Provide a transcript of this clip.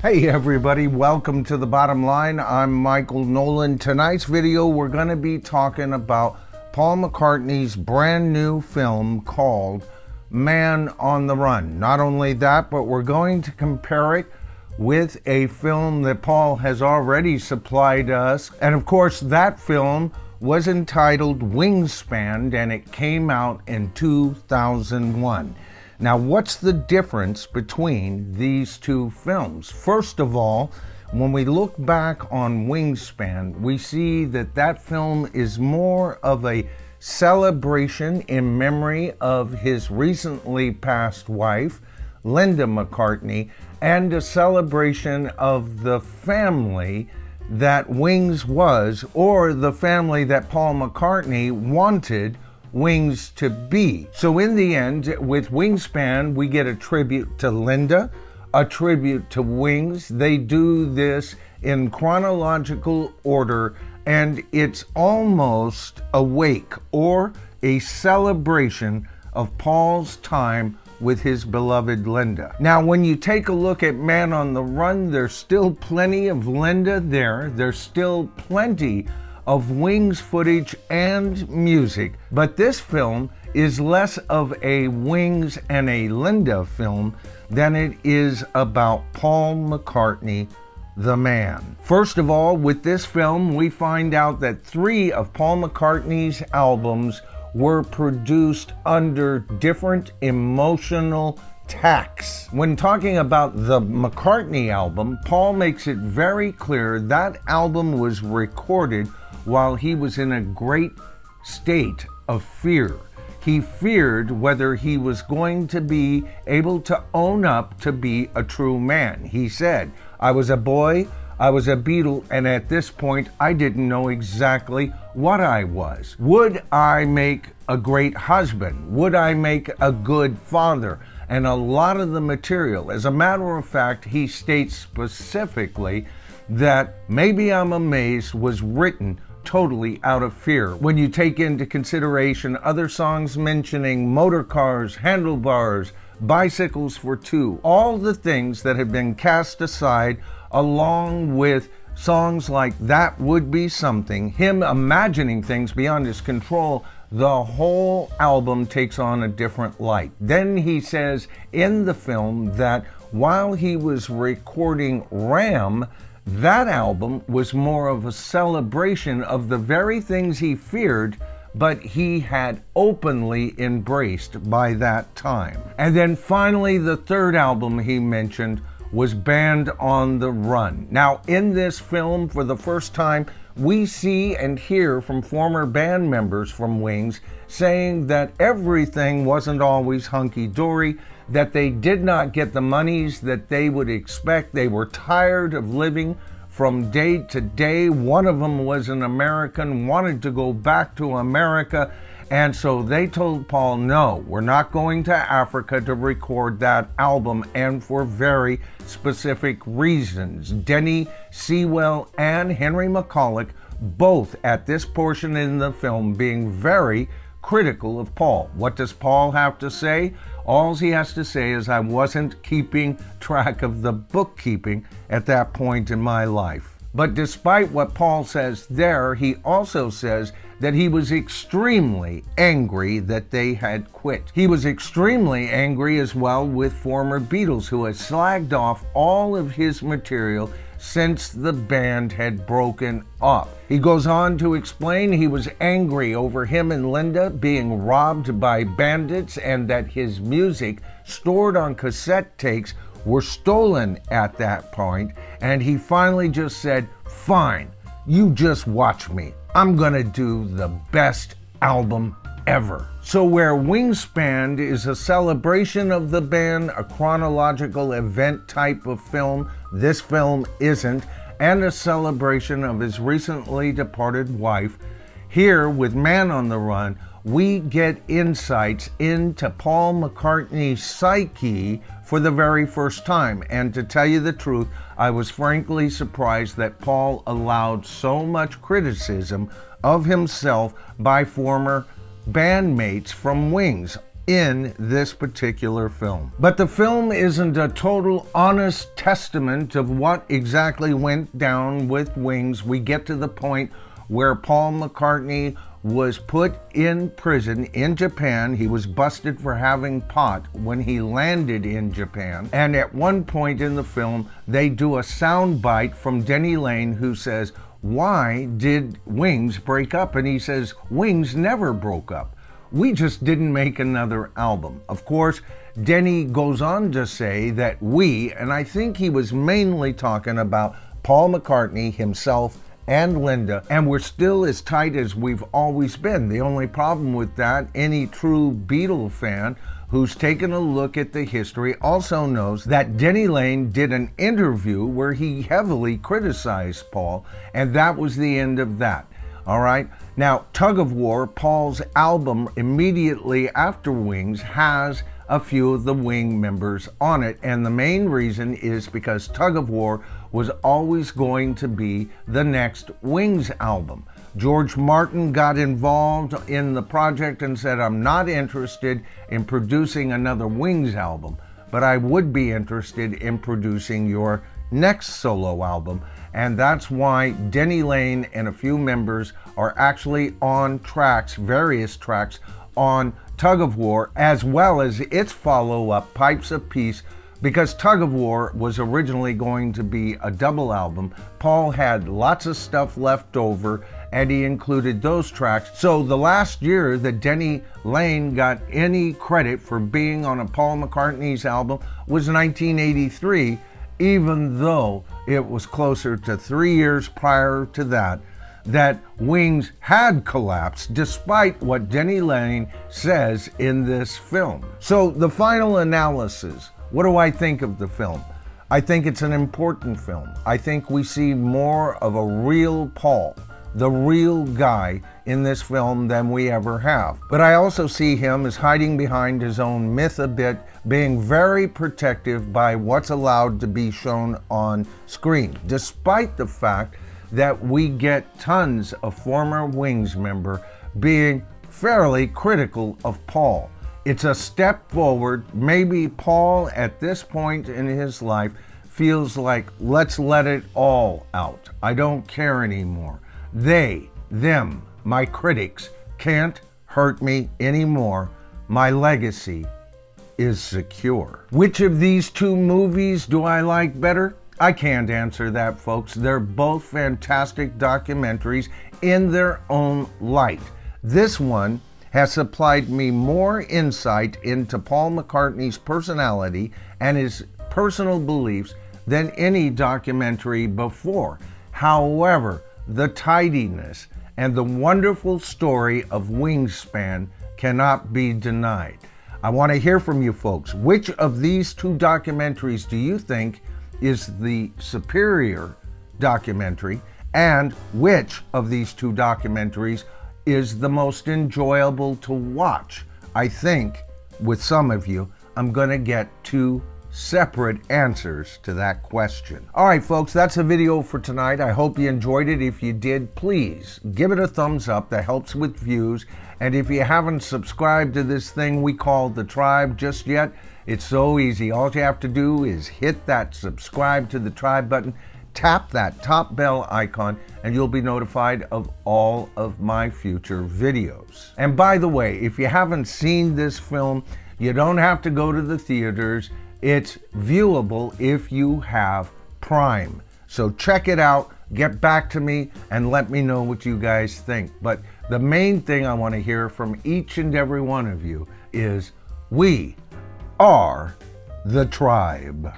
Hey everybody, welcome to The Bottom Line. I'm Michael Noland. Tonight's video we're going to be talking about Paul McCartney's brand new film called Man on the Run. Not only that, but we're going to compare it with a film that Paul has already supplied us. And of course that film was entitled Wingspan and it came out in 2001. Now, what's the difference between these two films? First of all, when we look back on Wingspan, we see that that film is more of a celebration in memory of his recently passed wife, Linda McCartney, and a celebration of the family that Wings was, or the family that Paul McCartney wanted Wings to be. So in the end, with Wingspan, we get a tribute to Linda, a tribute to Wings. They do this in chronological order, and it's almost a wake or a celebration of Paul's time with his beloved Linda. Now, when you take a look at Man on the Run, there's still plenty of Linda there. There's still plenty of Wings footage and music, but this film is less of a Wings and a Linda film than it is about Paul McCartney, the man. First of all, with this film, we find out that 3 of Paul McCartney's albums were produced under different emotional tacks. When talking about the McCartney album, Paul makes it very clear that album was recorded while he was in a great state of fear. He feared whether he was going to be able to own up to be a true man. He said, "I was a boy, I was a Beatle, and at this point I didn't know exactly what I was. Would I make a great husband? Would I make a good father?" And a lot of the material, as a matter of fact, he states specifically that Maybe I'm Amazed was written totally out of fear. When you take into consideration other songs mentioning motor cars, handlebars, bicycles for two, all the things that have been cast aside, along with songs like That Would Be Something, him imagining things beyond his control, the whole album takes on a different light. Then he says in the film that while he was recording Ram, that album was more of a celebration of the very things he feared, but he had openly embraced by that time. And then finally, the third album he mentioned was Band on the Run. Now, in this film, for the first time, we see and hear from former band members from Wings saying that everything wasn't always hunky-dory, that they did not get the monies that they would expect. They were tired of living from day to day. One of them was an American, wanted to go back to America, and so they told Paul, no, we're not going to Africa to record that album, and for very specific reasons. Denny Sewell and Henry McCulloch, both at this portion in the film, being very critical of Paul. What does Paul have to say? All he has to say is, I wasn't keeping track of the bookkeeping at that point in my life. But despite what Paul says there, he also says that he was extremely angry that they had quit. He was extremely angry as well with former Beatles, who had slagged off all of his material since the band had broken up. He goes on to explain he was angry over him and Linda being robbed by bandits, and that his music stored on cassette tapes were stolen at that point. And he finally just said, fine, you just watch me. I'm gonna do the best album ever. So where Wingspan is a celebration of the band, a chronological event type of film, this film isn't, and a celebration of his recently departed wife, here with Man on the Run, we get insights into Paul McCartney's psyche for the very first time. And to tell you the truth, I was frankly surprised that Paul allowed so much criticism of himself by former bandmates from Wings. in this particular film. But the film isn't a total honest testament of what exactly went down with Wings. We get to the point where Paul McCartney was put in prison in Japan. He was busted for having pot when he landed in Japan. And at one point in the film, they do a sound bite from Denny Laine, who says, "Why did Wings break up?" And he says, "Wings never broke up. We just didn't make another album." Of course, Denny goes on to say that we, and I think he was mainly talking about Paul McCartney himself and Linda, and we're still as tight as we've always been. The only problem with that, any true Beatle fan who's taken a look at the history also knows that Denny Laine did an interview where he heavily criticized Paul, and that was the end of that. All right. Now, Tug of War, Paul's album immediately after Wings, has a few of the Wing members on it, and the main reason is because Tug of War was always going to be the next Wings album. George Martin got involved in the project and said, "I'm not interested in producing another Wings album, but I would be interested in producing your next solo album." And that's why Denny Laine and a few members are actually on tracks, various tracks, on Tug of War, as well as its follow-up, Pipes of Peace, because Tug of War was originally going to be a double album. Paul had lots of stuff left over, and he included those tracks. So the last year that Denny Laine got any credit for being on a Paul McCartney's album was 1983, even though it was closer to 3 years prior to that Wings had collapsed, despite what Denny Laine says in this film. So the final analysis, what do I think of the film? I think it's an important film. I think we see more of a real Paul, the real guy in this film than we ever have. But I also see him as hiding behind his own myth a bit, being very protective by what's allowed to be shown on screen, despite the fact that we get tons of former Wings member being fairly critical of Paul. It's a step forward. Maybe Paul at this point in his life feels like, let's let it all out. I don't care anymore. They, them, my critics can't hurt me anymore. My legacy is secure. Which of these two movies do I like better? I can't answer that, folks. They're both fantastic documentaries in their own light. This one has supplied me more insight into Paul McCartney's personality and his personal beliefs than any documentary before. However, the tidiness and the wonderful story of Wingspan cannot be denied. I want to hear from you folks. Which of these two documentaries do you think is the superior documentary, and which of these two documentaries is the most enjoyable to watch? I think with some of you, I'm going to get two separate answers to that question. All right, folks, that's the video for tonight. I hope you enjoyed it. If you did, please give it a thumbs up. That helps with views. And if you haven't subscribed to this thing we call the Tribe just yet, it's so easy. All you have to do is hit that subscribe to the Tribe button, tap that top bell icon, and you'll be notified of all of my future videos. And by the way, if you haven't seen this film, you don't have to go to the theaters. It's viewable if you have Prime. So check it out, get back to me, and let me know what you guys think. But the main thing I want to hear from each and every one of you is, we are the Tribe.